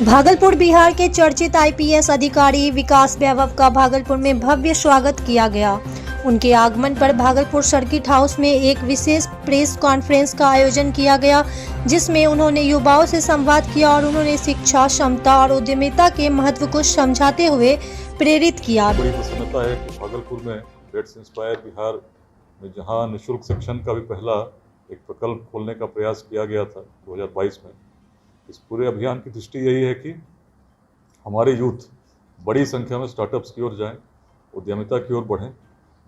भागलपुर बिहार के चर्चित आईपीएस अधिकारी विकास वैभव का भागलपुर में भव्य स्वागत किया गया। उनके आगमन पर भागलपुर सर्किट हाउस में एक विशेष प्रेस कॉन्फ्रेंस का आयोजन किया गया, जिसमें उन्होंने युवाओं से संवाद किया और उन्होंने शिक्षा, क्षमता और उद्यमिता के महत्व को समझाते हुए प्रेरित किया। बड़ी प्रसन्नता है कि भागलपुर में लेट्स इंस्पायर बिहार में जहां निःशुल्क शिक्षण का भी पहला एक प्रकल्प खोलने का प्रयास किया गया था 2022 में। इस पूरे अभियान की दृष्टि यही है कि हमारे यूथ बड़ी संख्या में स्टार्टअप्स की ओर जाएं, उद्यमिता की ओर बढ़ें,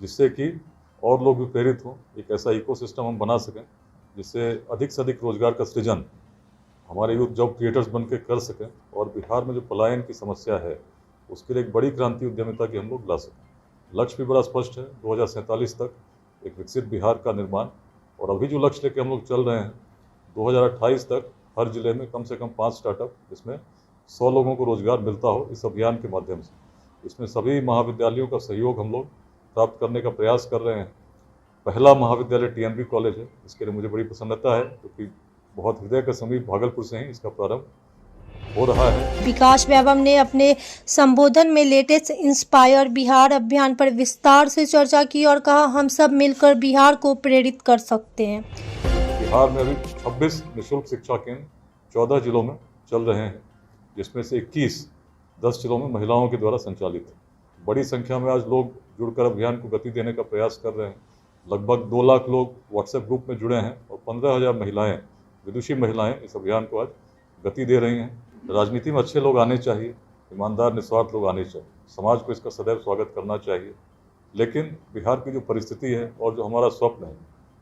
जिससे कि और लोग भी प्रेरित हों। एक ऐसा इकोसिस्टम हम बना सकें जिससे अधिक से अधिक रोजगार का सृजन हमारे यूथ जॉब क्रिएटर्स बन के कर सकें और बिहार में जो पलायन की समस्या है उसके लिए एक बड़ी क्रांति उद्यमिता की हम लोग ला सकें। लक्ष्य भी बड़ा स्पष्ट है, 2047 तक एक विकसित बिहार का निर्माण। और अभी जो लक्ष्य लेके हम लोग चल रहे हैं, 2028 तक हर जिले में कम से कम 5 स्टार्टअप जिसमें 100 लोगों को रोजगार मिलता हो इस अभियान के माध्यम से। इसमें सभी महाविद्यालयों का सहयोग हम लोग प्राप्त करने का प्रयास कर रहे हैं। पहला महाविद्यालय टीएमबी कॉलेज है, इसके लिए मुझे बड़ी प्रसन्नता है क्योंकि बहुत हृदय के समीप भागलपुर से ही इसका प्रारंभ हो रहा है। विकास वैभव ने अपने संबोधन में लेटेस्ट इंस्पायर बिहार अभियान पर विस्तार से चर्चा की और कहा, हम सब मिलकर बिहार को प्रेरित कर सकते हैं। बिहार में अभी 26 निःशुल्क शिक्षा केंद्र 14 जिलों में चल रहे हैं, जिसमें से 21 10 जिलों में महिलाओं के द्वारा संचालित है। बड़ी संख्या में आज लोग जुड़कर अभियान को गति देने का प्रयास कर रहे हैं। लगभग 2 लाख लोग व्हाट्सएप ग्रुप में जुड़े हैं और 15,000 महिलाएं, विदुषी महिलाएं इस अभियान को आज गति दे रही हैं। राजनीति में अच्छे लोग आने चाहिए, ईमानदार निस्वार्थ लोग आने चाहिए। समाज को इसका सदैव स्वागत करना चाहिए। लेकिन बिहार की जो परिस्थिति है और जो हमारा स्वप्न है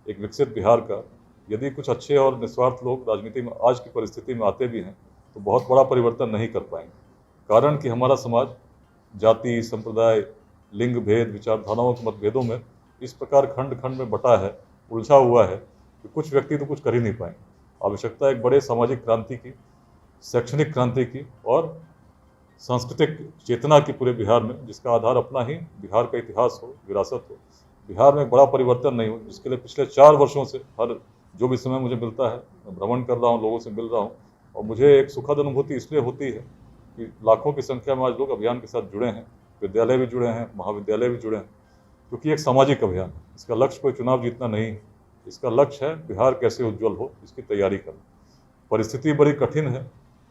एक विकसित बिहार का, यदि कुछ अच्छे और निस्वार्थ लोग राजनीति में आज की परिस्थिति में आते भी हैं तो बहुत बड़ा परिवर्तन नहीं कर पाएंगे। कारण कि हमारा समाज जाति, संप्रदाय, लिंग भेद, विचारधाराओं के मतभेदों में इस प्रकार खंड खंड में बटा है, उलझा हुआ है कि कुछ व्यक्ति तो कुछ कर ही नहीं पाएंगे। आवश्यकता एक बड़े सामाजिक क्रांति की, शैक्षणिक क्रांति की और सांस्कृतिक चेतना की पूरे बिहार में, जिसका आधार अपना ही बिहार का इतिहास हो, विरासत हो। बिहार में एक बड़ा परिवर्तन नहीं हो, जिसके लिए पिछले 4 वर्षों से हर जो भी समय मुझे मिलता है मैं भ्रमण कर रहा हूँ, लोगों से मिल रहा हूँ और मुझे एक सुखद अनुभूति इसलिए होती है कि लाखों की संख्या में आज लोग अभियान के साथ जुड़े हैं। विद्यालय भी जुड़े हैं, महाविद्यालय भी जुड़े हैं, क्योंकि एक सामाजिक अभियान है। इसका लक्ष्य कोई चुनाव जीतना नहीं है, इसका लक्ष्य है बिहार कैसे उज्ज्वल हो इसकी तैयारी करना। परिस्थिति बड़ी कठिन है।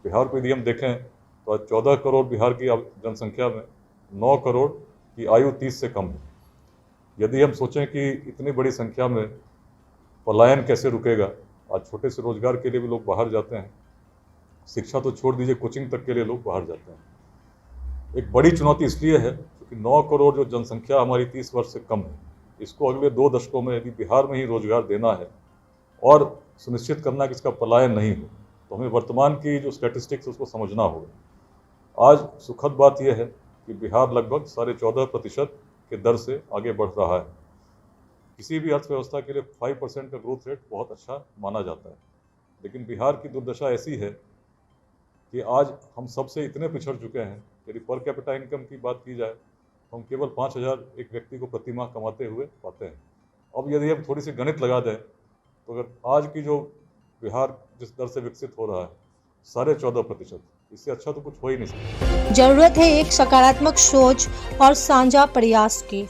बिहार को यदि हम देखें तो आज 14 करोड़ बिहार की जनसंख्या में 9 करोड़ की आयु 30 से कम है। यदि हम सोचें कि इतनी बड़ी संख्या में पलायन कैसे रुकेगा, आज छोटे से रोजगार के लिए भी लोग बाहर जाते हैं, शिक्षा तो छोड़ दीजिए, कोचिंग तक के लिए लोग बाहर जाते हैं। एक बड़ी चुनौती इसलिए है क्योंकि 9 करोड़ जो जनसंख्या हमारी 30 वर्ष से कम है, इसको अगले 2 दशकों में यदि बिहार में ही रोजगार देना है और सुनिश्चित करना कि इसका पलायन नहीं हो, तो हमें वर्तमान की जो स्टैटिस्टिक्स उसको समझना होगा। आज सुखद बात यह है कि बिहार लगभग 14.5% के दर से आगे बढ़ रहा है। किसी भी अर्थव्यवस्था के लिए 5% का ग्रोथ रेट बहुत अच्छा माना जाता है, लेकिन बिहार की दुर्दशा ऐसी है कि आज हम सबसे इतने पिछड़ चुके हैं। यदि पर कैपिटा इनकम की बात की जाए तो हम केवल 5,000 एक व्यक्ति को प्रति माह कमाते हुए पाते हैं। अब यदि हम थोड़ी सी गणित लगा दें तो अगर आज की जो बिहार जिस दर से विकसित हो रहा है 14.5%, इससे अच्छा तो कुछ हो ही नहीं सकता। जरूरत है एक सकारात्मक सोच और साझा प्रयास की।